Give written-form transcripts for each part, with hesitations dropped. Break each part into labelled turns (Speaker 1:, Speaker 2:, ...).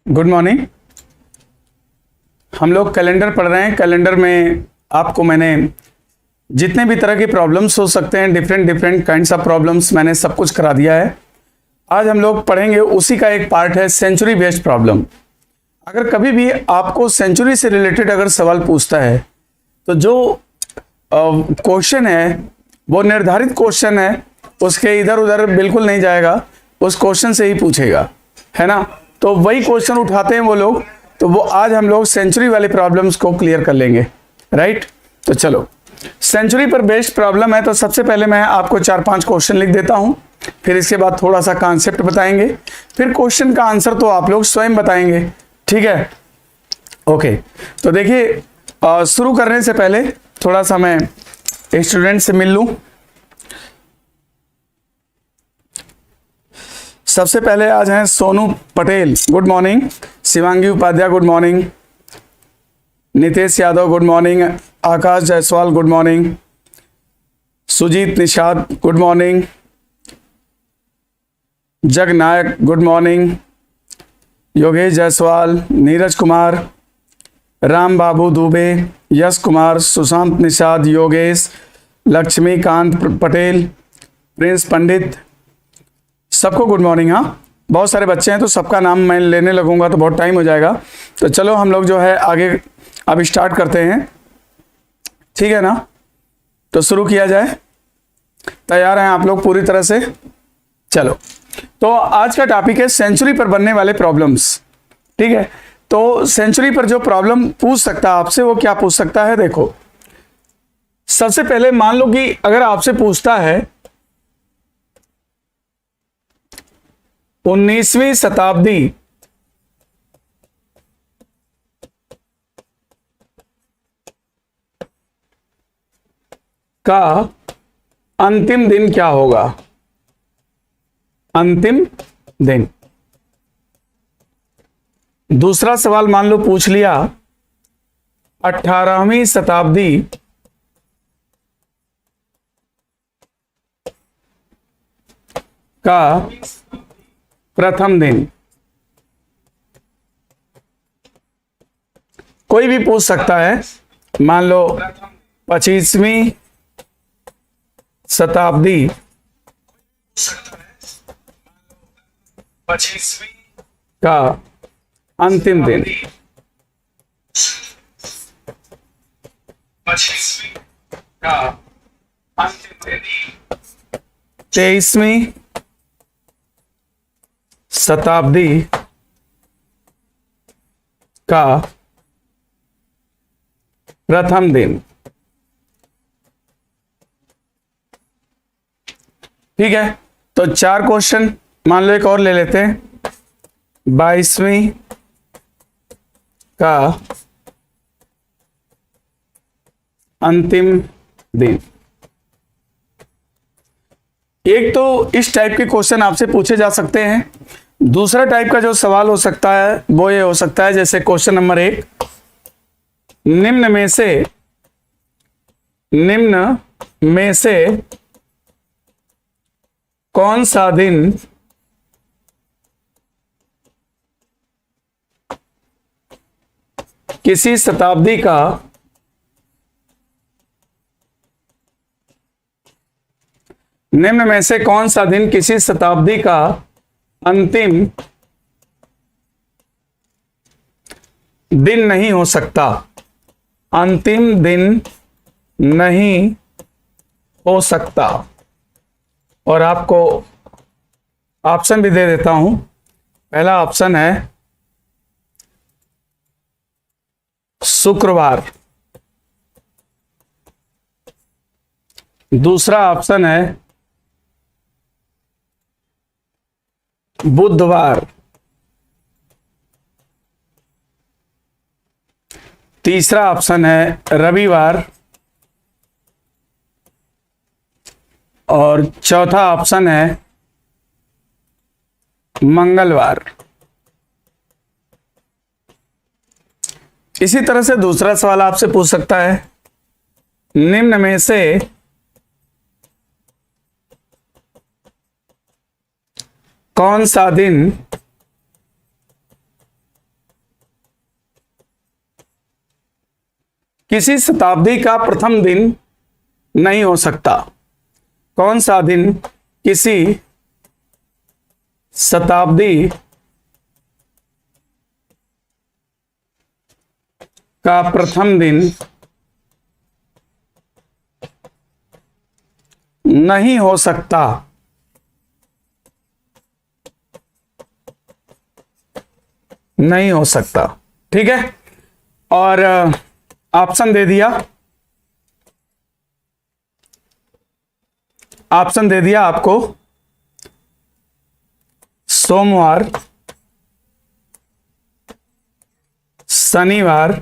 Speaker 1: Good morning. हम लोग calendar पढ़ रहे हैं। कैलेंडर में आपको मैंने जितने भी तरह की प्रॉब्लम्स हो सकते हैं, different different kinds of problems, मैंने सब कुछ करा दिया है। आज हम लोग पढ़ेंगे, उसी का एक पार्ट है सेंचुरी बेस्ड प्रॉब्लम। अगर कभी भी आपको सेंचुरी से रिलेटेड अगर सवाल पूछता है तो जो क्वेश्चन है वो निर्धारित क्वेश्चन है, उसके इधर उधर बिल्कुल नहीं जाएगा, उस क्वेश्चन से ही पूछेगा, है ना। तो वही क्वेश्चन उठाते हैं वो लोग। तो वो आज हम लोग सेंचुरी वाले प्रॉब्लम्स को क्लियर कर लेंगे, राइट। तो चलो, सेंचुरी पर बेस्ड प्रॉब्लम है। तो सबसे पहले मैं आपको 4-5 क्वेश्चन लिख देता हूं, फिर इसके बाद थोड़ा सा कॉन्सेप्ट बताएंगे, फिर क्वेश्चन का आंसर तो आप लोग स्वयं बताएंगे, ठीक है। ओके, तो देखिए, शुरू करने से पहले थोड़ा सा मैं स्टूडेंट से मिल लूं। सबसे पहले आज हैं Sonu Patel, good morning. Shivangi Upadhyay, good morning. Nitesh Yadav, good morning. Akash Jaiswal, good morning. Sujeet Nishad, good morning. Jag Nayak, good morning. Yogesh Jaiswal, Neeraj Kumar, Ram Babu Dubey, Yash Kumar, Sushant Nishad, Yogesh, Laxmikant Patel, Prince Pandit, सबको गुड मॉर्निंग। हाँ, बहुत सारे बच्चे हैं तो सबका नाम मैं लेने लगूंगा तो बहुत टाइम हो जाएगा। तो चलो हम लोग जो है आगे अब स्टार्ट करते हैं, ठीक है ना। तो शुरू किया जाए, तैयार हैं आप लोग पूरी तरह से? चलो, तो आज का टॉपिक है सेंचुरी पर बनने वाले प्रॉब्लम्स, ठीक है। तो सेंचुरी पर जो प्रॉब्लम पूछ सकता है आपसे, वो क्या पूछ सकता है, देखो। सबसे पहले मान लो कि अगर आपसे पूछता है 19वीं शताब्दी का अंतिम दिन क्या होगा, अंतिम दिन। दूसरा सवाल मान लो पूछ लिया 18वीं शताब्दी का प्रथम दिन। कोई भी पूछ सकता है, मान लो 25वीं शताब्दी का अंतिम दिन। 23वीं शताब्दी का प्रथम दिन, ठीक है। तो 4 क्वेश्चन, मान लो एक और ले लेते हैं, 22वीं का अंतिम दिन। एक तो इस टाइप के क्वेश्चन आपसे पूछे जा सकते हैं। दूसरा टाइप का जो सवाल हो सकता है वो ये हो सकता है, जैसे क्वेश्चन नंबर 1, निम्न में से कौन सा दिन किसी शताब्दी का निम्न में से कौन सा दिन किसी शताब्दी का अंतिम दिन नहीं हो सकता, अंतिम दिन नहीं हो सकता। और आपको ऑप्शन भी दे देता हूं। पहला ऑप्शन है शुक्रवार, दूसरा ऑप्शन है बुधवार, तीसरा ऑप्शन है रविवार, और चौथा ऑप्शन है मंगलवार। इसी तरह से दूसरा सवाल आपसे पूछ सकता है, निम्न में से कौन सा दिन किसी शताब्दी का प्रथम दिन नहीं हो सकता। कौन सा दिन किसी शताब्दी का प्रथम दिन नहीं हो सकता? नहीं हो सकता, ठीक है। और ऑप्शन दे दिया, ऑप्शन दे दिया आपको, सोमवार, शनिवार,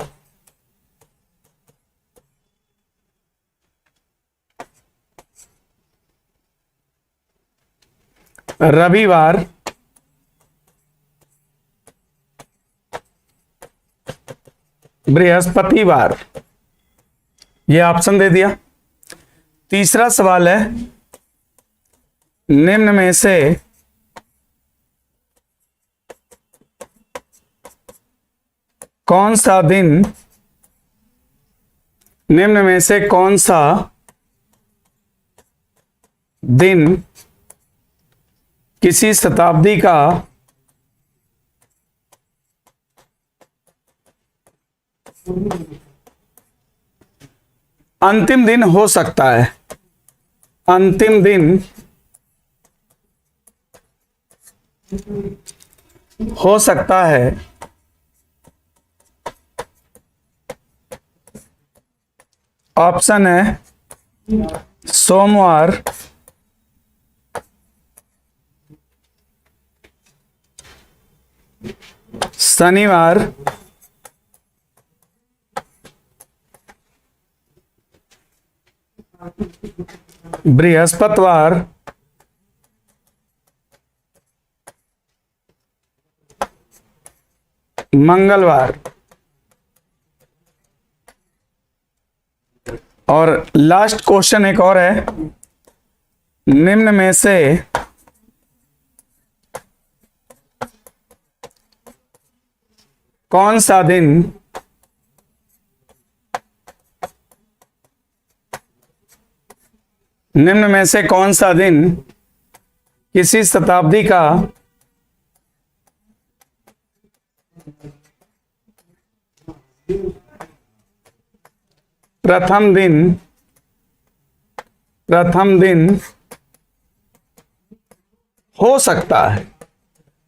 Speaker 1: रविवार, बृहस्पतिवार। ये ऑप्शन दे दिया। तीसरा सवाल है, निम्न में से कौन सा दिन, निम्न में से कौन सा दिन किसी शताब्दी का अंतिम दिन हो सकता है? अंतिम दिन हो सकता है। ऑप्शन है सोमवार, शनिवार, बृहस्पतिवार, मंगलवार। और लास्ट क्वेश्चन एक और है, निम्न में से कौन सा दिन निम्न में से कौन सा दिन किसी शताब्दी का प्रथम दिन हो सकता है?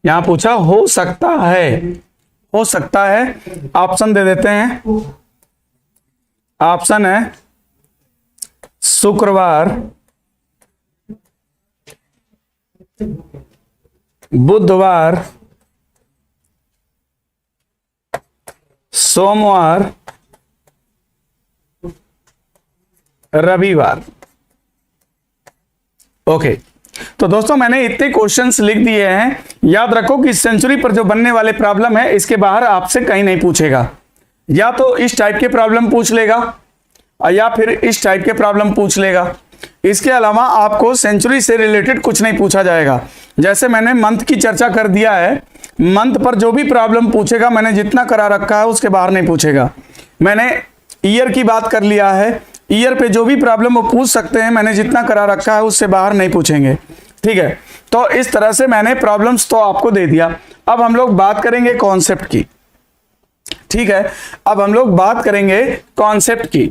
Speaker 1: यहां पूछा हो सकता है, हो सकता है। ऑप्शन दे देते हैं। ऑप्शन है शुक्रवार, बुधवार, सोमवार, रविवार। ओके, तो दोस्तों मैंने इतने क्वेश्चंस लिख दिए हैं। याद रखो कि सेंचुरी पर जो बनने वाले प्रॉब्लम है, इसके बाहर आपसे कहीं नहीं पूछेगा। या तो इस टाइप के प्रॉब्लम पूछ लेगा या फिर इस टाइप के प्रॉब्लम पूछ लेगा। इसके अलावा आपको सेंचुरी से रिलेटेड कुछ नहीं पूछा जाएगा। जैसे मैंने मंथ की चर्चा कर दिया है, मंथ पर जो भी प्रॉब्लम पूछेगा, मैंने जितना करा रखा है उसके बाहर नहीं पूछेगा। मैंने ईयर की बात कर लिया है, ईयर पे जो भी प्रॉब्लम वो पूछ सकते हैं, मैंने जितना करा रखा है उससे बाहर नहीं पूछेंगे, ठीक है। तो इस तरह से मैंने प्रॉब्लम्स तो आपको दे दिया। अब हम लोग बात करेंगे कॉन्सेप्ट की, ठीक है। अब हम लोग बात करेंगे कॉन्सेप्ट की।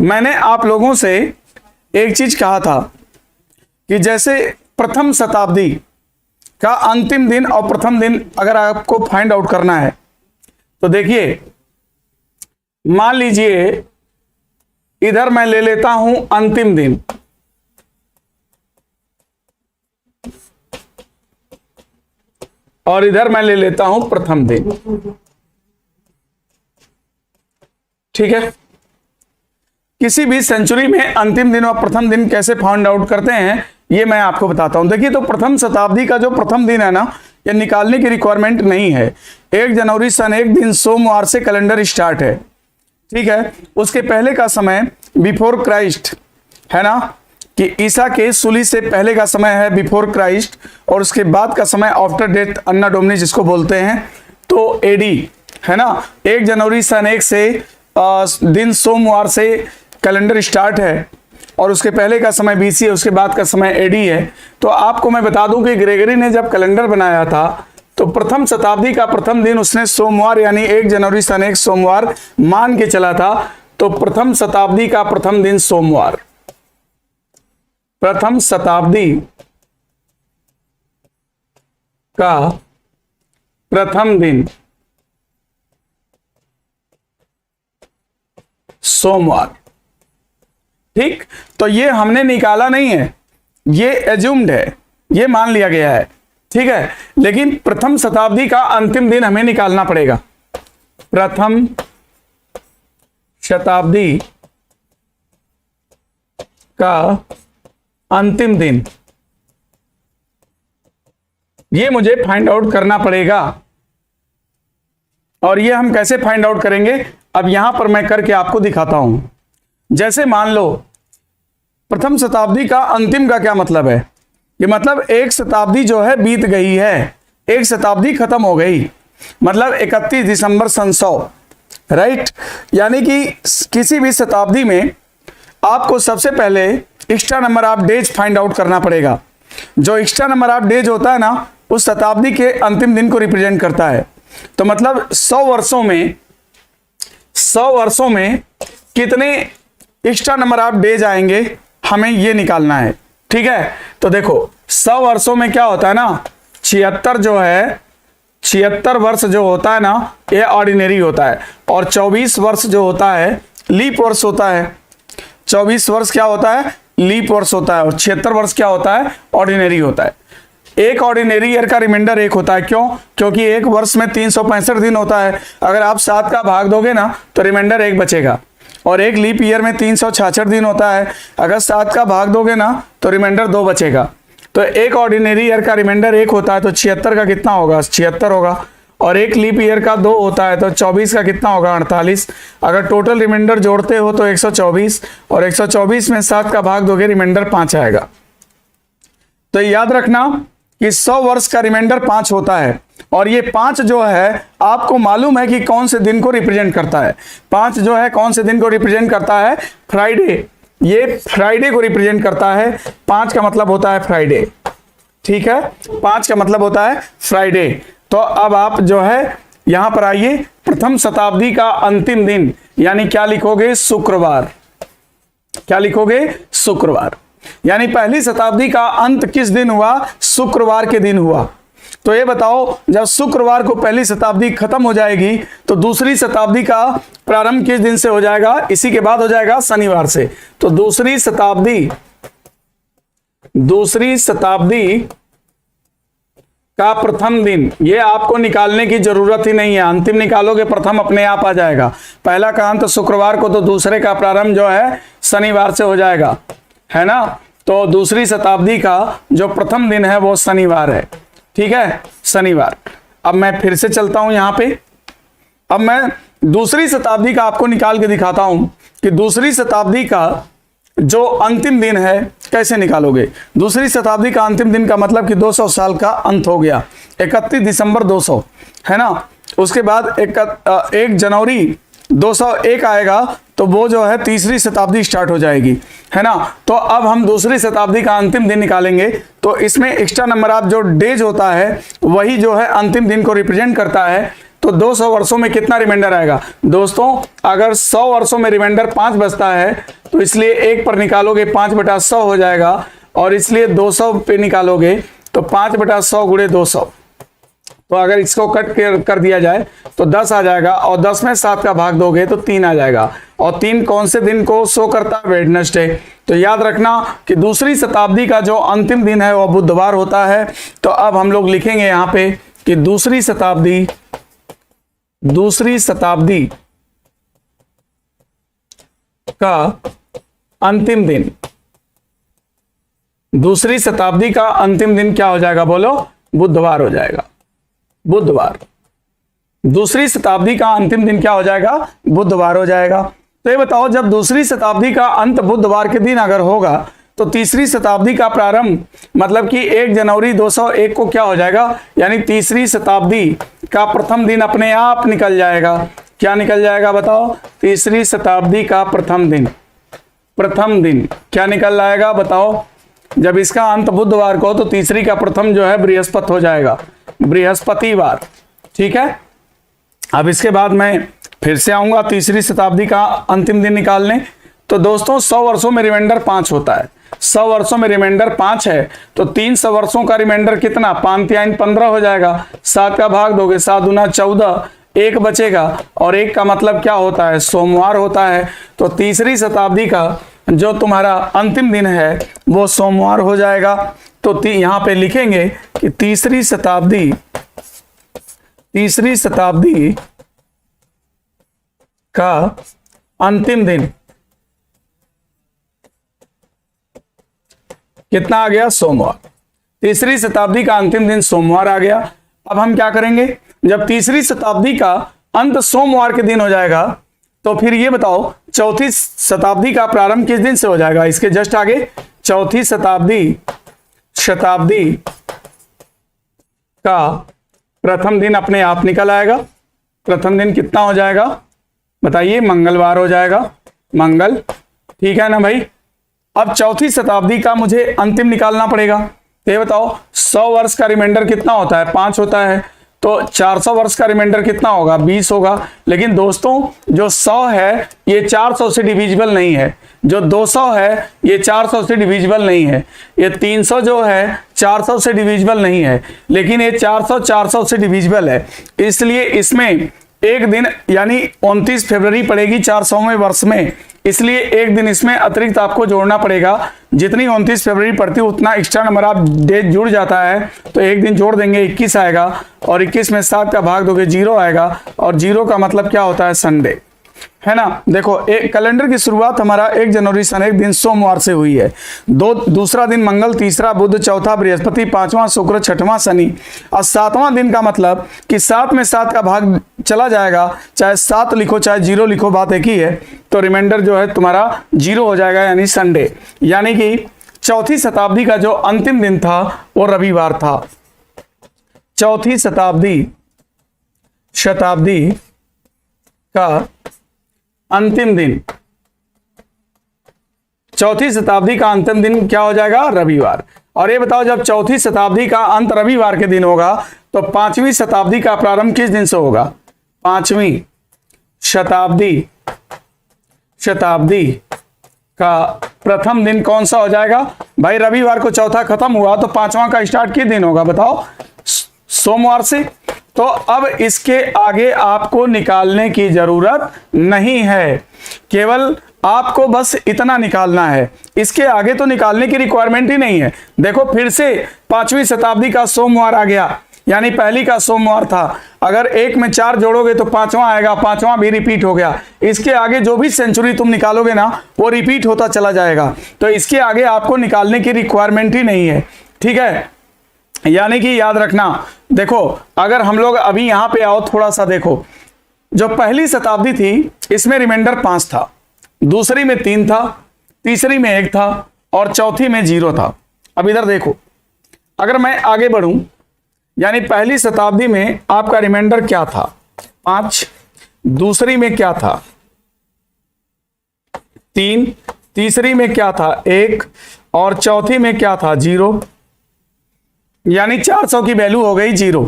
Speaker 1: मैंने आप लोगों से एक चीज कहा था कि जैसे प्रथम शताब्दी का अंतिम दिन और प्रथम दिन अगर आपको फाइंड आउट करना है, तो देखिए, मान लीजिए इधर मैं ले लेता हूं अंतिम दिन, और इधर मैं ले लेता हूं प्रथम दिन, ठीक है। किसी भी सेंचुरी में अंतिम दिन और प्रथम दिन कैसे फाइंड आउट करते हैं, ये मैं आपको बताता हूं। देखिए, तो प्रथम शताब्दी का जो प्रथम दिन है ना, ये निकालने की रिक्वायरमेंट नहीं है। 1 जनवरी सन 1 दिन सोमवार से कैलेंडर स्टार्ट है, ठीक है। उसके पहले का समय बिफोर क्राइस्ट है ना, कि ईसा के सूली से पहले का समय है बिफोर क्राइस्ट, और उसके बाद का समय आफ्टर डेथ अन्ना डोमिनी जिसको बोलते हैं, तो एडी है ना। 1 जनवरी सन 1 से दिन सोमवार से कैलेंडर स्टार्ट है और उसके पहले का समय बीसी है, उसके बाद का समय एडी है। तो आपको मैं बता दूं कि ग्रेगरी ने जब कैलेंडर बनाया था तो प्रथम शताब्दी का प्रथम दिन उसने सोमवार यानी 1 जनवरी सन 1 सोमवार मान के चला था। तो प्रथम शताब्दी का प्रथम दिन सोमवार, प्रथम शताब्दी का प्रथम दिन सोमवार। ठीक, तो ये हमने निकाला नहीं है, ये एज्यूम्ड है, ये मान लिया गया है। ठीक है, लेकिन प्रथम शताब्दी का अंतिम दिन हमें निकालना पड़ेगा। प्रथम शताब्दी का अंतिम दिन, ये मुझे फाइंड आउट करना पड़ेगा। और ये हम कैसे फाइंड आउट करेंगे, अब यहां पर मैं करके आपको दिखाता हूं। जैसे मान लो प्रथम शताब्दी का अंतिम का क्या मतलब है, ये मतलब एक शताब्दी जो है बीत गई है, एक शताब्दी खत्म हो गई, मतलब 31 दिसंबर सन 100, राइट। यानी कि किसी भी शताब्दी में आपको सबसे पहले extra number of days find out करना पड़ेगा। जो एक्स्ट्रा नंबर ऑफ डेज होता है ना, उस शताब्दी के अंतिम दिन को रिप्रेजेंट करता है। तो मतलब 100 वर्षों में कितने एक्स्ट्रा नंबर ऑफ डेज आएंगे, हमें ये निकालना है। ठीक है, तो देखो 100 वर्षों में क्या होता है ना, 76 वर्ष जो होता है ना, ये ऑर्डिनरी होता है। और 24 वर्ष जो होता है लीप वर्ष होता है। 24 वर्ष क्या होता है, लीप वर्ष होता है। और 76 वर्ष क्या होता है, ऑर्डिनरी होता है। एक ऑर्डिनरी ईयर का रिमाइंडर 1 होता है। क्यों? क्योंकि एक वर्ष में 365 दिन होता है। अगर आप 7 का भाग दोगे ना तो रिमाइंडर 1 बचेगा। और एक लीप ईयर में 366 दिन होता है, अगर 7 का भाग दोगे ना तो रिमाइंडर 2 बचेगा। तो एक ऑर्डिनरी ईयर का रिमाइंडर 1 होता है, तो 76 का कितना होगा, 76 होगा। और एक लीप ईयर का 2 होता है, तो 24 का कितना होगा, 48। अगर टोटल रिमाइंडर जोड़ते हो तो 124, और 124 में 7 का भाग दोगे रिमाइंडर 5 आएगा। तो याद रखना कि 100 वर्ष का रिमाइंडर 5 होता है। और ये 5 जो है आपको मालूम है कि कौन से दिन को रिप्रेजेंट करता है। 5 जो है कौन से दिन को रिप्रेजेंट करता है, फ्राइडे। ये फ्राइडे को रिप्रेजेंट करता है। 5 का मतलब होता है फ्राइडे। ठीक है, 5 का मतलब होता है फ्राइडे। तो अब आप जो है यहां पर आइए, प्रथम शताब्दी का अंतिम दिन यानी क्या लिखोगे, शुक्रवार। क्या लिखोगे, शुक्रवार। यानी पहली शताब्दी का अंत किस दिन हुआ, शुक्रवार के दिन हुआ। तो ये बताओ, जब शुक्रवार को पहली शताब्दी खत्म हो जाएगी तो दूसरी शताब्दी का प्रारंभ किस दिन से हो जाएगा, इसी के बाद हो जाएगा शनिवार से। तो दूसरी शताब्दी का प्रथम दिन, ये आपको निकालने की जरूरत ही नहीं है। अंतिम निकालोगे प्रथम अपने आप आ जाएगा। पहला का अंत शुक्रवार को, तो दूसरे का प्रारंभ जो है शनिवार से हो जाएगा, है ना। तो दूसरी शताब्दी का जो प्रथम दिन है वो शनिवार है। ठीक है, शनिवार। अब मैं फिर से चलता हूं यहां पे। अब मैं दूसरी शताब्दी का आपको निकाल के दिखाता हूं कि दूसरी शताब्दी का जो अंतिम दिन है कैसे निकालोगे। दूसरी शताब्दी का अंतिम दिन का मतलब कि 200 साल का अंत हो गया, 31 दिसंबर 200, है ना। उसके बाद 1 जनवरी 201 आएगा, तो वो जो है तीसरी शताब्दी स्टार्ट हो जाएगी, है ना। तो अब हम दूसरी शताब्दी का अंतिम दिन निकालेंगे। तो इसमें एक्स्ट्रा नंबर ऑफ जो डेज होता है वही जो है अंतिम दिन को रिप्रेजेंट करता है। तो 200 वर्षों में कितना रिमाइंडर आएगा दोस्तों, अगर 100 वर्षों में रिमाइंडर 5 बचता है तो इसलिए 1 पर निकालोगे 5/100 हो जाएगा। और इसलिए 200 पे निकालोगे तो 5/100 गुणे 200। तो अगर इसको कट कर दिया जाए तो 10 आ जाएगा। और 10 में 7 का भाग दोगे तो 3 आ जाएगा। और 3 कौन से दिन को शो करता है, वेडनेसडे। तो याद रखना कि दूसरी शताब्दी का जो अंतिम दिन है वह बुधवार होता है। तो अब हम लोग लिखेंगे यहां पे कि दूसरी शताब्दी का अंतिम दिन, दूसरी शताब्दी का अंतिम दिन क्या हो जाएगा, बोलो, बुधवार हो जाएगा। बुधवार, दूसरी शताब्दी का अंतिम दिन क्या हो जाएगा, बुधवार हो जाएगा। तो ये बताओ, जब दूसरी शताब्दी का अंत बुधवार के दिन अगर होगा तो तीसरी शताब्दी का प्रारंभ मतलब कि 1 जनवरी 201 को क्या हो जाएगा, यानी तीसरी शताब्दी का प्रथम दिन अपने आप निकल जाएगा। क्या निकल जाएगा बताओ? तीसरी शताब्दी का प्रथम दिन। प्रथम दिन क्या निकल आएगा बताओ? जब इसका अंत बुधवार को तो तीसरी का प्रथम जो है बृहस्पति हो जाएगा, बृहस्पतिवार। ठीक है, अब इसके बाद मैं फिर से आऊंगा तीसरी शताब्दी का अंतिम दिन निकालने। तो दोस्तों 100 वर्षों में रिमाइंडर 5 होता है, 100 वर्षों में रिमाइंडर 5 है, तो 300 वर्षों का रिमाइंडर कितना? 5 3 15 हो जाएगा। 7 का भाग दोगे, 7 दूना 14, एक बचेगा, और एक का मतलब क्या होता है? सोमवार होता है। तो तीसरी शताब्दी का जो तुम्हारा अंतिम दिन है वो सोमवार हो जाएगा। तो यहां पे लिखेंगे कि तीसरी शताब्दी का अंतिम दिन कितना आ गया? सोमवार। तीसरी शताब्दी का अंतिम दिन सोमवार आ गया। अब हम क्या करेंगे? जब तीसरी शताब्दी का अंत सोमवार के दिन हो जाएगा तो फिर ये बताओ चौथी शताब्दी का प्रारंभ किस दिन से हो जाएगा? इसके जस्ट आगे चौथी शताब्दी का प्रथम दिन अपने आप निकल आएगा। प्रथम दिन कितना हो जाएगा बताइए? मंगलवार हो जाएगा, मंगल। ठीक है ना भाई? अब चौथी शताब्दी का मुझे अंतिम निकालना पड़ेगा। तो ये बताओ 100 वर्ष का रिमाइंडर कितना होता है? 5 होता है। तो 400 वर्ष का रिमाइंडर कितना होगा? 20 होगा। लेकिन दोस्तों जो 100 है ये 400 से डिविजिबल नहीं है, जो 200 है ये 400 से डिविजिबल नहीं है, ये 300 जो है 400 से डिविजिबल नहीं है, लेकिन ये 400 से डिविजिबल है। इसलिए इसमें एक दिन यानी 29 फरवरी पड़ेगी 400वें वर्ष में, इसलिए एक दिन इसमें अतिरिक्त आपको जोड़ना पड़ेगा। जितनी 29 फरवरी पड़ती है उतना एक्स्ट्रा नंबर आप डेट जुड़ जाता है, तो एक दिन जोड़ देंगे 21 आएगा, और 21 में 7 का भाग दोगे 0 आएगा, और 0 का मतलब क्या होता है? संडे, है ना? देखो एक कैलेंडर की शुरुआत हमारा 1 जनवरी सन एक दिन सोमवार से हुई है। दूसरा दिन मंगल, तीसरा बुध, चौथा बृहस्पति, 5वां शुक्र, 6वां शनि, और 7वां दिन का मतलब कि 7 में 7 का भाग चला जाएगा, चाहे 7 लिखो चाहे 0 लिखो, बात एक ही है। तो रिमाइंडर जो है तुम्हारा 0 हो जाएगा, यानी संडे। यानी कि चौथी शताब्दी का जो अंतिम दिन था वो रविवार था। चौथी शताब्दी का अंतिम दिन, चौथी शताब्दी का अंतिम दिन क्या हो जाएगा? रविवार। और ये बताओ जब चौथी शताब्दी का अंत रविवार के दिन होगा तो 5वीं शताब्दी का प्रारंभ किस दिन से होगा? 5वीं शताब्दी का प्रथम दिन कौन सा हो जाएगा? भाई रविवार को चौथा खत्म हुआ तो 5वां का स्टार्ट किस दिन होगा बताओ? सोमवार से। तो अब इसके आगे आपको निकालने की जरूरत नहीं है, केवल आपको बस इतना निकालना है। इसके आगे तो निकालने की रिक्वायरमेंट ही नहीं है। देखो फिर से 5वीं शताब्दी का सोमवार आ गया, यानी पहली का सोमवार था। अगर 1 में 4 जोड़ोगे तो 5वां आएगा, 5वां भी रिपीट हो गया। इसके आगे जो भी सेंचुरी तुम निकालोगे ना वो रिपीट होता चला जाएगा। तो इसके आगे आपको निकालने की रिक्वायरमेंट ही नहीं है, ठीक है? यानी कि याद रखना, देखो अगर हम लोग अभी यहां पे आओ थोड़ा सा देखो, जो पहली शताब्दी थी इसमें रिमाइंडर 5 था, दूसरी में 3 था, तीसरी में 1 था, और चौथी में 0 था। अब इधर देखो, अगर मैं आगे बढ़ूं, यानी पहली शताब्दी में आपका रिमाइंडर क्या था? 5, दूसरी में क्या था? 3, तीसरी में क्या था? 1, और चौथी में क्या था? 0। यानी 400 की वैल्यू हो गई 0,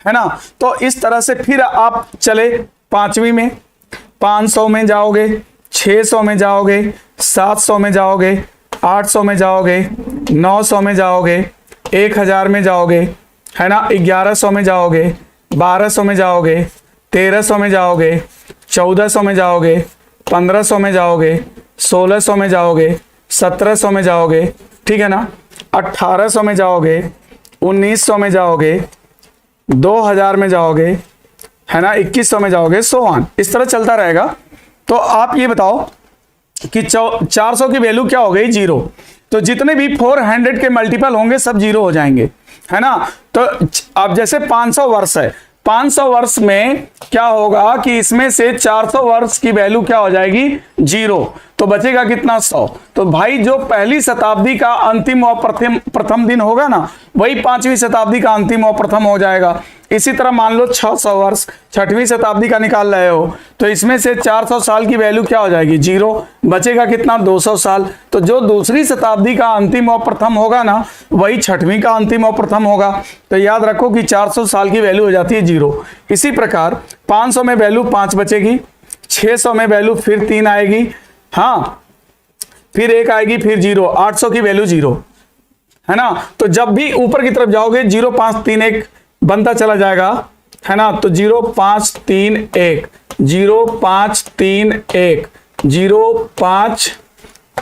Speaker 1: है ना? तो इस तरह से फिर आप चले 5वीं में, 500 में जाओगे, 600 में जाओगे, 700 में जाओगे, 800 में जाओगे, 900 में जाओगे, 1000 में जाओगे, है ना? 1100 में जाओगे, 1200 में जाओगे, 1300 में जाओगे, 1400 में जाओगे, 1500 में जाओगे, 1600 में जाओगे, 1700 में जाओगे, ठीक है ना? 1800 में जाओगे, 1900 में जाओगे, 2000 में जाओगे, है ना? 2100 में जाओगे, सो ऑन, इस तरह चलता रहेगा। तो आप ये बताओ कि 400 की वैल्यू क्या हो गई? 0। तो जितने भी 400 के मल्टीपल होंगे सब 0 हो जाएंगे, है ना? तो अब जैसे 500 वर्ष है, 500 वर्ष में क्या होगा कि इसमें से 400 वर्ष की वैल्यू क्या हो जाएगी? 0। तो बचेगा कितना? 100। तो भाई जो पहली शताब्दी का अंतिम और प्रथम दिन होगा ना, वही 5वीं शताब्दी का अंतिम और प्रथम हो जाएगा। इसी तरह मान लो 600 वर्ष 6वीं शताब्दी का निकाल रहे हो, तो इसमें से 400 साल की वैल्यू क्या हो जाएगी, 0, बचेगा कितना, 200 साल। तो जो दूसरी शताब्दी का अंतिम और प्रथम होगा ना, वही 6वीं का अंतिम और प्रथम होगा। तो याद रखो कि 400 साल की वैल्यू हो जाती है 0। इसी प्रकार 500 में वैल्यू 5 बचेगी, 600 में वैल्यू फिर 3 आएगी, हाँ, फिर 1 आएगी, फिर 0, 800 की वैल्यू 0, है ना। तो जब भी ऊपर की तरफ जाओगे 0 5 3 1 बनता चला जाएगा, है ना। तो 0 5 3 1, 0 5 3 1, 0 5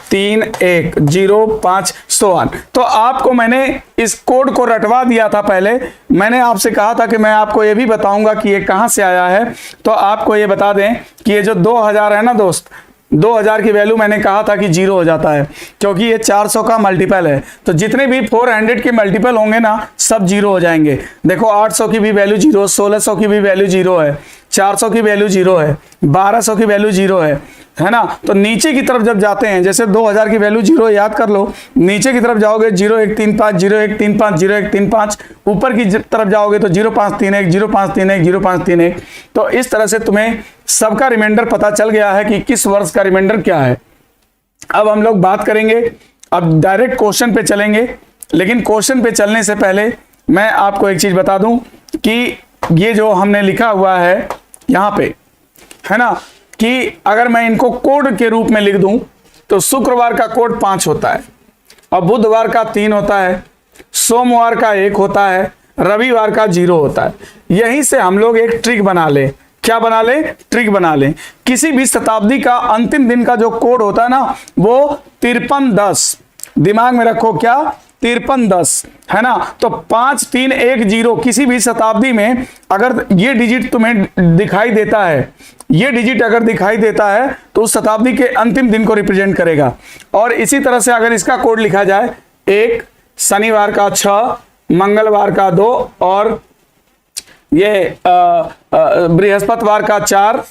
Speaker 1: 3 1, 0 5 सो ऑन। तो आपको मैंने इस कोड को रटवा दिया था पहले। मैंने आपसे कहा था कि मैं आपको ये भी बताऊंगा कि ये कहां से आया है। तो आपको ये बता दें कि ये जो 2000 है ना दोस्त, 2000 की वैल्यू मैंने कहा था कि 0 हो जाता है, क्योंकि ये 400 का मल्टीपल है। तो जितने भी 400 के मल्टीपल होंगे ना, सब 0 हो जाएंगे। देखो 800 की भी वैल्यू 0, 1600 की भी वैल्यू 0 है, 400 की वैल्यू 0 है, 1200 की वैल्यू 0 है ना। तो नीचे की तरफ जब जाते हैं, जैसे 2000 की वैल्यू 0 याद कर लो, नीचे की तरफ जाओगे 0 1 3 5, 0 1 3 5, 0 1 3 5, ऊपर की तरफ जाओगे तो 0 5 3 1, 0 5 3 1, 0 5 3 1। तो इस तरह से तुम्हें सबका रिमाइंडर पता चल गया है कि किस वर्ष का रिमाइंडर क्या है। अब हम लोग बात करेंगे, अब डायरेक्ट क्वेश्चन पे चलेंगे, लेकिन क्वेश्चन पे चलने से पहले मैं आपको एक चीज बता दूं कि ये जो हमने लिखा हुआ है यहां पे, है ना, कि अगर मैं इनको कोड के रूप में लिख दूं तो शुक्रवार का कोड 5 होता है, और बुधवार का 3 होता है, सोमवार का 1 होता है, रविवार का 0 होता है। यहीं से हम लोग एक ट्रिक बना ले। क्या बना ले? ट्रिक बना ले। किसी भी शताब्दी का अंतिम दिन का जो कोड होता है ना, वो 5310, दिमाग में रखो, क्या, 5310, है ना। तो 5 3 1 0 किसी भी शताब्दी में अगर ये डिजिट तुम्हें दिखाई देता है, ये डिजिट अगर दिखाई देता है तो उस शताब्दी के अंतिम दिन को रिप्रेजेंट करेगा। और इसी तरह से अगर इसका कोड लिखा जाए 1, शनिवार का 6, मंगलवार का 2, और ये बृहस्पतिवार का 4,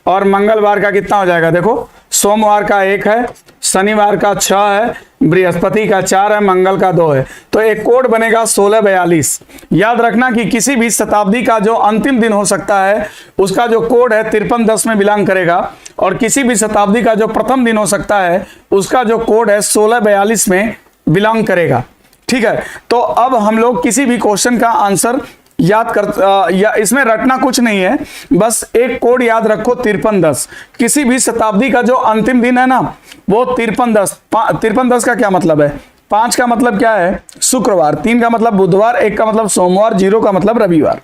Speaker 1: और मंगलवार का कितना हो जाएगा, देखो सोमवार का 1 है, शनिवार का 6 है, बृहस्पति का 4 है, मंगल का 2 है। तो एक कोड बनेगा 1642। याद रखना कि किसी भी शताब्दी का जो अंतिम दिन हो सकता है उसका जो कोड है 5310 में बिलोंग करेगा, और किसी भी शताब्दी का जो प्रथम दिन हो सकता है उसका जो कोड है 1642 में बिलोंग करेगा। ठीक है, तो अब हम लोग किसी भी क्वेश्चन का आंसर याद कर, या इसमें रटना कुछ नहीं है, बस एक कोड याद रखो 5310। किसी भी शताब्दी का जो अंतिम दिन है ना, वो 5310। 5310 का क्या मतलब है? 5 का मतलब क्या है? शुक्रवार, 3 का मतलब बुधवार, 1 का मतलब सोमवार, 0 का मतलब रविवार,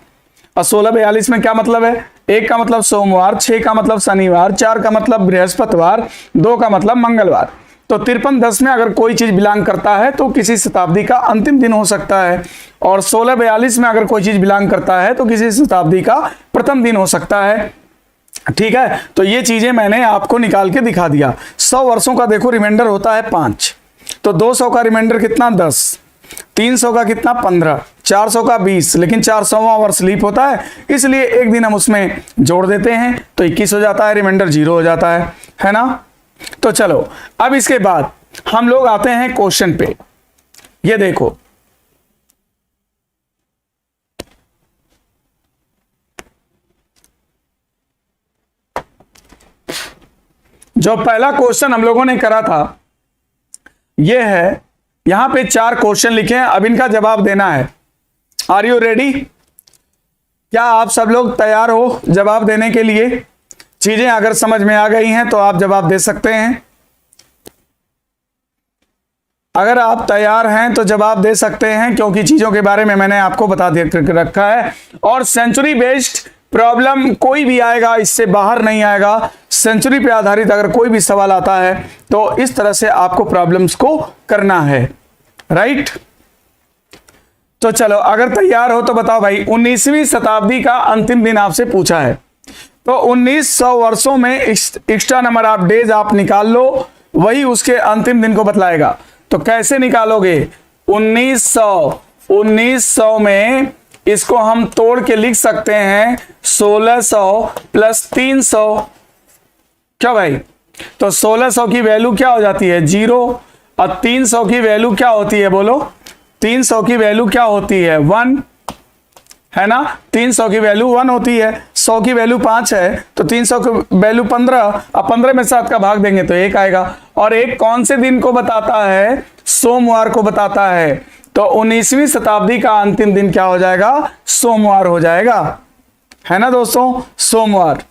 Speaker 1: और 1642 में क्या मतलब है? 1 का मतलब सोमवार, 6 का मतलब शनिवार, 4 का मतलब बृहस्पतिवार, 2 का मतलब मंगलवार। तो 5310 में अगर कोई चीज बिलोंग करता है तो किसी शताब्दी का अंतिम दिन हो सकता है, और 1642 में अगर कोई चीज बिलोंग करता है तो किसी शताब्दी का प्रथम दिन हो सकता है। ठीक है, तो ये चीजें मैंने आपको निकाल के दिखा दिया। 100 वर्षों का देखो रिमाइंडर होता है 5, तो 200 का रिमाइंडर कितना, 10, 300 का कितना, 15, 400 का 20, लेकिन 400वां वर्ष लीप होता है, इसलिए एक दिन हम उसमें जोड़ देते हैं तो 21 हो जाता है, रिमाइंडर 0 हो जाता है ना। तो चलो अब इसके बाद हम लोग आते हैं क्वेश्चन पे। ये देखो, जो पहला क्वेश्चन हम लोगों ने करा था ये है, यहां पे 4 क्वेश्चन लिखे हैं, अब इनका जवाब देना है। Are you ready? क्या आप सब लोग तैयार हो जवाब देने के लिए? चीजें अगर समझ में आ गई हैं तो आप जवाब दे सकते हैं। अगर आप तैयार हैं तो जवाब दे सकते हैं, क्योंकि चीजों के बारे में मैंने आपको बता रखा है। और सेंचुरी बेस्ड प्रॉब्लम कोई भी आएगा, इससे बाहर नहीं आएगा। सेंचुरी पे आधारित अगर कोई भी सवाल आता है तो इस तरह से आपको प्रॉब्लम्स को करना है, राइट। तो चलो अगर तैयार हो तो बताओ भाई, 19वीं शताब्दी का अंतिम दिन आपसे पूछा है, तो 1900 वर्षों में एक्स्ट्रा नंबर ऑफ डेज आप निकाल लो, वही उसके अंतिम दिन को बतलाएगा। तो कैसे निकालोगे? 1900 में इसको हम तोड़ के लिख सकते हैं 1600 प्लस 300। क्या भाई? तो 1600 की वैल्यू क्या हो जाती है? 0, और 300 की वैल्यू क्या होती है? बोलो, 300 की वैल्यू क्या होती है? 1, है ना। 300 की वैल्यू 1 होती है, 100 की वैल्यू 5 है, तो 300 की वैल्यू 15, अब 15 में 7 का भाग देंगे तो 1 आएगा। और एक कौन से दिन को बताता है? सोमवार को बताता है। तो 19वीं शताब्दी का अंतिम दिन क्या हो जाएगा? सोमवार हो जाएगा, है ना दोस्तों, सोमवार।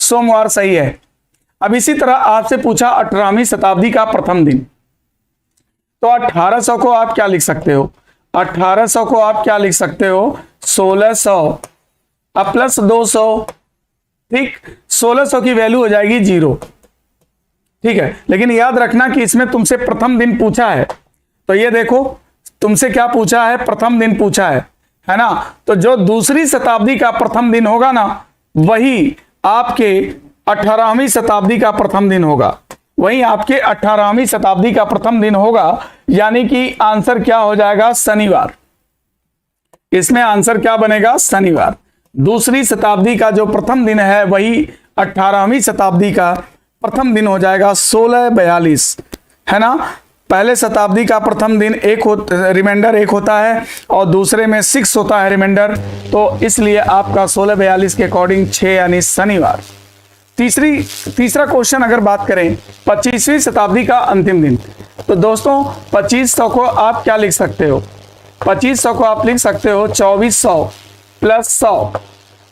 Speaker 1: सोमवार सही है। अब इसी तरह आपसे पूछा 18वीं शताब्दी का प्रथम दिन, तो 1800 को आप क्या लिख सकते हो? 1800 को आप क्या लिख सकते हो? 1600 अब प्लस 200, ठीक। 1600 की वैल्यू हो जाएगी 0, ठीक है। लेकिन याद रखना कि इसमें तुमसे प्रथम दिन पूछा है, तो ये देखो तुमसे क्या पूछा है? प्रथम दिन पूछा है ना। तो जो दूसरी शताब्दी का प्रथम दिन होगा ना, वही आपके 18वीं शताब्दी का प्रथम दिन होगा, वही आपके 18वीं शताब्दी का प्रथम दिन होगा। यानी कि आंसर क्या हो जाएगा? शनिवार। इसमें आंसर क्या बनेगा? शनिवार। दूसरी शताब्दी का जो प्रथम दिन है वही 18वीं शताब्दी का प्रथम दिन हो जाएगा 1642, है ना। पहले शताब्दी का प्रथम दिन रिमाइंडर 1 होता है और दूसरे में 6 होता है रिमाइंडर, तो इसलिए आपका 1642 के अकॉर्डिंग 6 यानी शनिवार। तीसरा क्वेश्चन अगर बात करें 25वीं शताब्दी का अंतिम दिन, तो दोस्तों 2500 को आप क्या लिख सकते हो? 2500 को आप लिख सकते हो 2400 प्लस 100,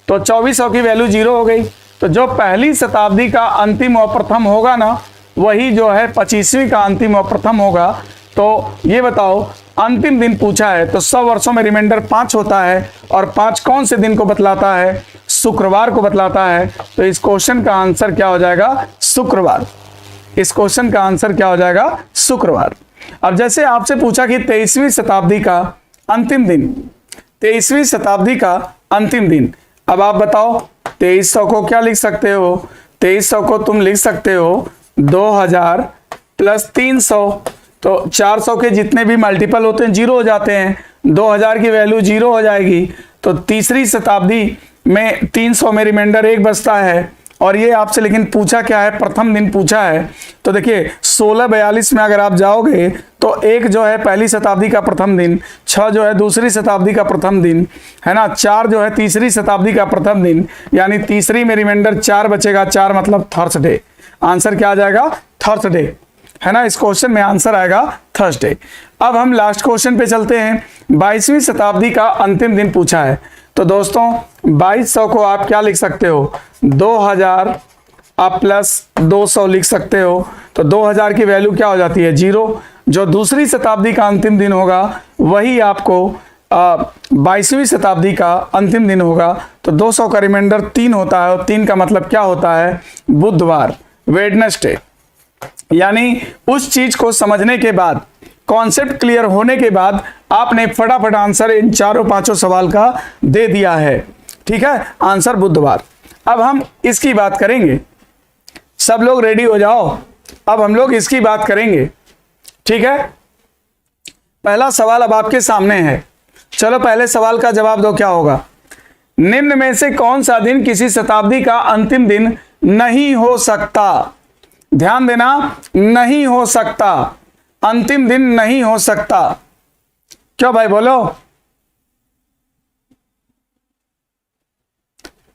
Speaker 1: तो 2400 की वैल्यू 0 हो गई। तो जो पहली शताब्दी का अंतिम और प्रथम होगा ना, वही जो है 25वीं का अंतिम और प्रथम होगा। तो ये बताओ, अंतिम दिन पूछा है तो 100 वर्षों में रिमाइंडर 5 होता है, और 5 कौन से दिन को बतलाता है? शुक्रवार को बतलाता है। तो इस क्वेश्चन का आंसर क्या हो जाएगा? शुक्रवार। इस क्वेश्चन का आंसर क्या हो जाएगा? शुक्रवार। अब जैसे आपसे पूछा कि 23वीं शताब्दी का अंतिम दिन, 23वीं शताब्दी का अंतिम दिन, अब आप बताओ 2300 को क्या लिख सकते हो? 2300 को तुम लिख सकते हो 2000 प्लस 300, तो 400 के जितने भी मल्टीपल होते हैं 0 हो जाते हैं, 2000 की वैल्यू 0 हो जाएगी। तो तीसरी शताब्दी में 300 में रिमाइंडर 1 बचता है। और ये आपसे लेकिन पूछा क्या है? प्रथम दिन पूछा है। तो देखिए 1642 में अगर आप जाओगे तो 1 जो है पहली शताब्दी का प्रथम दिन, 6 जो है दूसरी शताब्दी का प्रथम दिन, है ना, 4 जो है तीसरी शताब्दी का प्रथम दिन, यानी तीसरी में रिमाइंडर 4 बचेगा, 4 मतलब थर्सडे। आंसर क्या आ जाएगा? थर्सडे, है ना। इस क्वेश्चन में आंसर आएगा थर्सडे। अब हम लास्ट क्वेश्चन पे चलते हैं। 22वीं शताब्दी का अंतिम दिन पूछा है, तो दोस्तों 2200 को आप क्या लिख सकते हो? 2000 आप प्लस 200 लिख सकते हो। तो 2000 की वैल्यू क्या हो जाती है? 0। जो दूसरी शताब्दी का अंतिम दिन होगा वही आपको 22वीं शताब्दी का अंतिम दिन होगा। तो 200 का रिमाइंडर 3 होता है, और 3 का मतलब क्या होता है? बुधवार, वेडनेसडे। यानी उस चीज को समझने के बाद, कॉन्सेप्ट क्लियर होने के बाद आपने फटाफट आंसर इन 4-5 सवाल का दे दिया है, ठीक है। आंसर बुधवार। अब हम इसकी बात करेंगे, सब लोग रेडी हो जाओ, अब हम लोग इसकी बात करेंगे, ठीक है। पहला सवाल अब आपके सामने है, चलो पहले सवाल का जवाब दो। क्या होगा? निम्न में से कौन सा दिन किसी शताब्दी का अंतिम दिन नहीं हो सकता? ध्यान देना, नहीं हो सकता, अंतिम दिन नहीं हो सकता। क्यों भाई? बोलो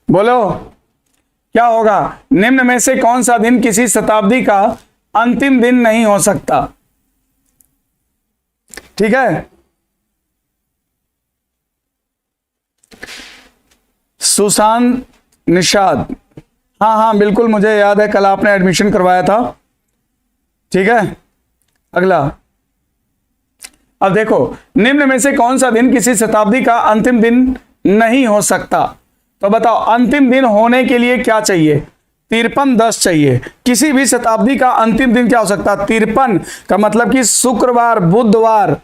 Speaker 1: बोलो, क्या होगा? निम्न में से कौन सा दिन किसी शताब्दी का अंतिम दिन नहीं हो सकता? ठीक है, सुशांत निषाद, हाँ हाँ बिल्कुल मुझे याद है, कल आपने एडमिशन करवाया था, ठीक है। अगला, अब देखो, निम्न में से कौन सा दिन किसी शताब्दी का अंतिम दिन नहीं हो सकता? तो बताओ, अंतिम दिन होने के लिए क्या चाहिए? 53-10 चाहिए। किसी भी शताब्दी का अंतिम दिन क्या हो सकता है? 53 का मतलब कि शुक्रवार, बुधवार,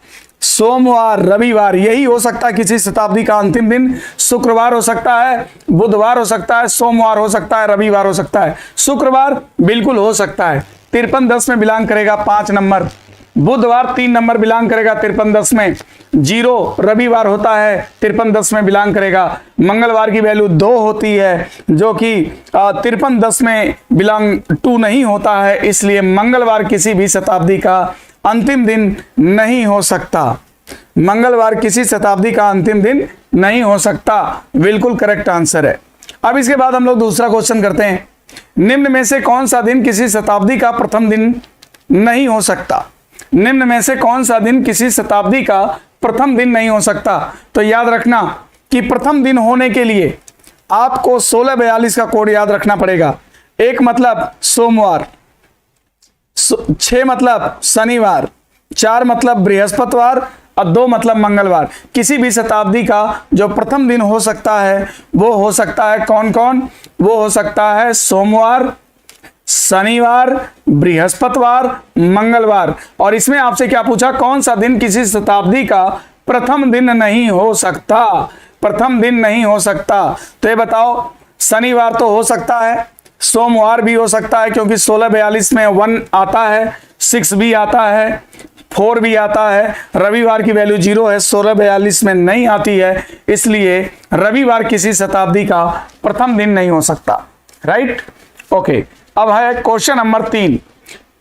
Speaker 1: सोमवार, रविवार, यही हो सकता है किसी शताब्दी का अंतिम दिन। शुक्रवार हो सकता है, बुधवार हो सकता है, सोमवार हो सकता है, रविवार हो सकता है। शुक्रवार बिल्कुल हो सकता है, 53-10 में बिलोंग करेगा 5 नंबर। बुधवार 3 नंबर बिलोंग करेगा 53-10 में। 0 रविवार होता है, 53-10 में बिलोंग करेगा। मंगलवार की वैल्यू 2 होती है, जो कि 53-10 में बिलोंग 2 नहीं होता है, इसलिए मंगलवार किसी भी शताब्दी का अंतिम दिन नहीं हो सकता। मंगलवार किसी शताब्दी का अंतिम दिन नहीं हो सकता, बिल्कुल करेक्ट आंसर है। अब इसके बाद हम लोग दूसरा क्वेश्चन करते हैं, निम्न में से कौन सा दिन किसी शताब्दी का प्रथम दिन नहीं हो सकता? निम्न में से कौन सा दिन किसी शताब्दी का प्रथम दिन नहीं हो सकता? तो याद रखना कि प्रथम दिन होने के लिए आपको 1642 का कोड याद रखना पड़ेगा। एक मतलब सोमवार, 6 मतलब शनिवार, 4 मतलब बृहस्पतिवार और 2 मतलब मंगलवार। किसी भी शताब्दी का जो प्रथम दिन हो सकता है वो हो सकता है कौन कौन? वो हो सकता है सोमवार, शनिवार, बृहस्पतिवार, मंगलवार। और इसमें आपसे क्या पूछा, कौन सा दिन किसी शताब्दी का प्रथम दिन नहीं हो सकता? प्रथम दिन नहीं हो सकता। तो ये बताओ, शनिवार तो हो सकता है, सोमवार भी हो सकता है क्योंकि 1642 में 1 आता है, 6 भी आता है, 4 भी आता है। रविवार की वैल्यू 0 है, 1642 में नहीं आती है, इसलिए रविवार किसी शताब्दी का प्रथम दिन नहीं हो सकता। Right, okay. अब है क्वेश्चन नंबर 3,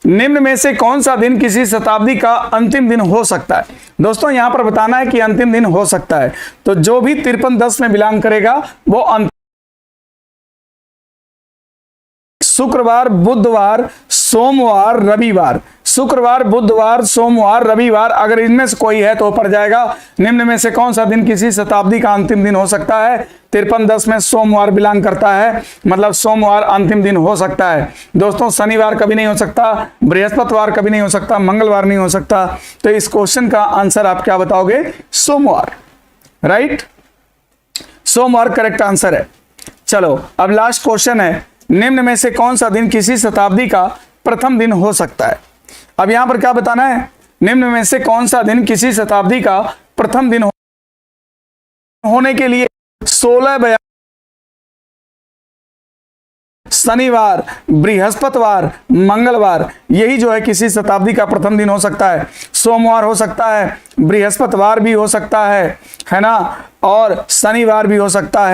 Speaker 1: निम्न में से कौन सा दिन किसी शताब्दी का अंतिम दिन हो सकता है? दोस्तों यहां पर बताना है कि अंतिम दिन हो सकता है, तो जो भी 5310 में बिलोंग करेगा वो शुक्रवार, बुधवार, सोमवार, रविवार। शुक्रवार, बुधवार, सोमवार, रविवार, अगर इनमें से कोई है तो पड़ जाएगा। निम्न में से कौन सा दिन किसी शताब्दी का अंतिम दिन हो सकता है? 5310 में सोमवार बिलोंग करता है, मतलब सोमवार अंतिम दिन हो सकता है। दोस्तों शनिवार कभी नहीं हो सकता, बृहस्पतिवार कभी नहीं हो सकता, मंगलवार नहीं हो सकता। तो इस क्वेश्चन का आंसर आप क्या बताओगे? सोमवार। राइट, सोमवार करेक्ट आंसर है। चलो अब लास्ट क्वेश्चन है, निम्न में से कौन सा दिन किसी शताब्दी का प्रथम दिन हो सकता है? अब यहां पर क्या बताना है, निम्न में से कौन सा दिन किसी शताब्दी का प्रथम दिन होने के लिए 16 शनिवार, बृहस्पतिवार, मंगलवार, यही जो है किसी शताब्दी का प्रथम दिन हो सकता है। सोमवार हो सकता है, बृहस्पतिवार भी हो सकता है ना, और शनिवार भी हो सकता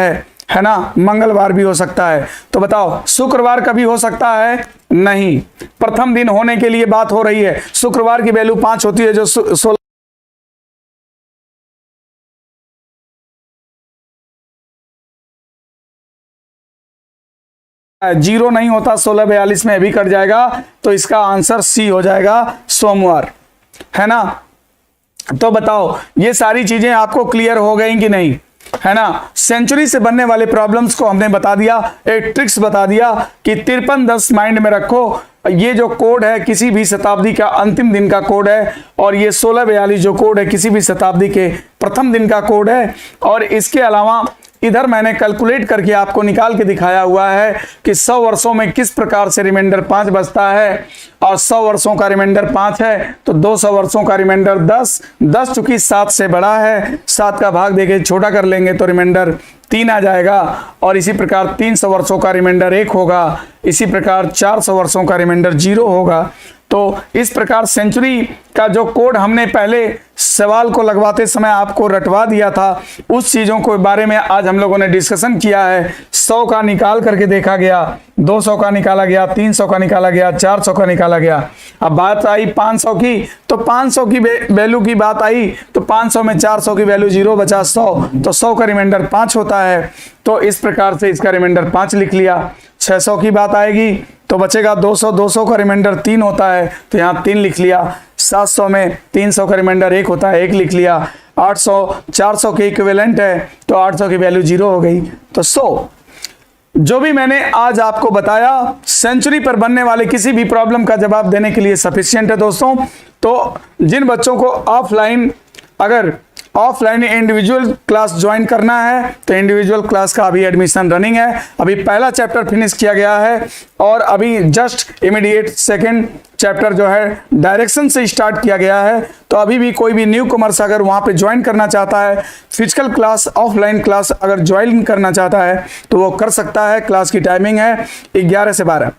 Speaker 1: है ना, मंगलवार भी हो सकता है। तो बताओ शुक्रवार कभी हो सकता है? नहीं, प्रथम दिन होने के लिए बात हो रही है। शुक्रवार की वैल्यू 5 होती है, जो 16 0 नहीं होता, 1642 में भी कट जाएगा, तो इसका आंसर सी हो जाएगा, सोमवार, है ना। तो बताओ ये सारी चीजें आपको क्लियर हो गई कि नहीं, है ना। सेंचुरी से बनने वाले प्रॉब्लम्स को हमने बता दिया, एक ट्रिक्स बता दिया कि 5310 माइंड में रखो। ये जो कोड है किसी भी शताब्दी का अंतिम दिन का कोड है, और ये 1642 जो कोड है किसी भी शताब्दी के प्रथम दिन का कोड है। और इसके अलावा इधर मैंने कैलकुलेट करके आपको निकाल के दिखाया हुआ है कि 100 वर्षों में किस प्रकार से रिमाइंडर 5 बचता है, और 100 वर्षों का रिमाइंडर 5 है तो 200 वर्षों का रिमाइंडर 10 चूंकि 7 से बड़ा है, 7 का भाग देके छोटा कर लेंगे तो रिमाइंडर 3 आ जाएगा। और इसी प्रकार 300 वर्षों का रिमाइंडर 1 होगा, इसी प्रकार 400 वर्षों का रिमाइंडर 0 होगा। तो इस प्रकार सेंचुरी का जो कोड हमने पहले सवाल को लगवाते समय आपको रटवा दिया था, उस चीज़ों के बारे में आज हम लोगों ने डिस्कशन किया है। 100 का निकाल करके देखा गया, 200 का निकाला गया, 300 का निकाला गया, 400 का निकाला गया। अब बात आई 500 की, तो 500 की वैल्यू की बात आई, तो 500 में 400 की वैल्यू 0 बचा 100, तो 100 का रिमाइंडर 5 होता है। तो इस प्रकार से इसका रिमाइंडर 5 लिख लिया। 600 की बात आएगी तो बचेगा 200, 200 का रिमाइंडर 3 होता है तो यहाँ 3 लिख लिया। 700 में 300 का रिमाइंडर 1 होता है, 1 लिख लिया। 800 400 के इक्विवेलेंट है तो 800 की वैल्यू 0 हो गई, तो 100। जो भी मैंने आज आपको बताया सेंचुरी पर बनने वाले किसी भी प्रॉब्लम का जवाब देने के लिए सफिशिएंट है दोस्तों। तो जिन बच्चों को ऑफलाइन इंडिविजुअल क्लास ज्वाइन करना है तो इंडिविजुअल क्लास का अभी एडमिशन रनिंग है। अभी पहला चैप्टर फिनिश किया गया है और अभी जस्ट इमीडिएट सेकंड चैप्टर जो है डायरेक्शन से स्टार्ट किया गया है। तो अभी भी कोई भी न्यू कमर्स अगर वहाँ पे ज्वाइन करना चाहता है, फिजिकल क्लास ऑफलाइन क्लास अगर ज्वाइन करना चाहता है तो वो कर सकता है। क्लास की टाइमिंग है 11 से 12।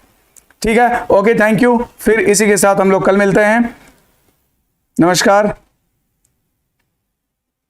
Speaker 1: ठीक है, ओके, थैंक यू। फिर इसी के साथ हम लोग कल मिलते हैं। नमस्कार।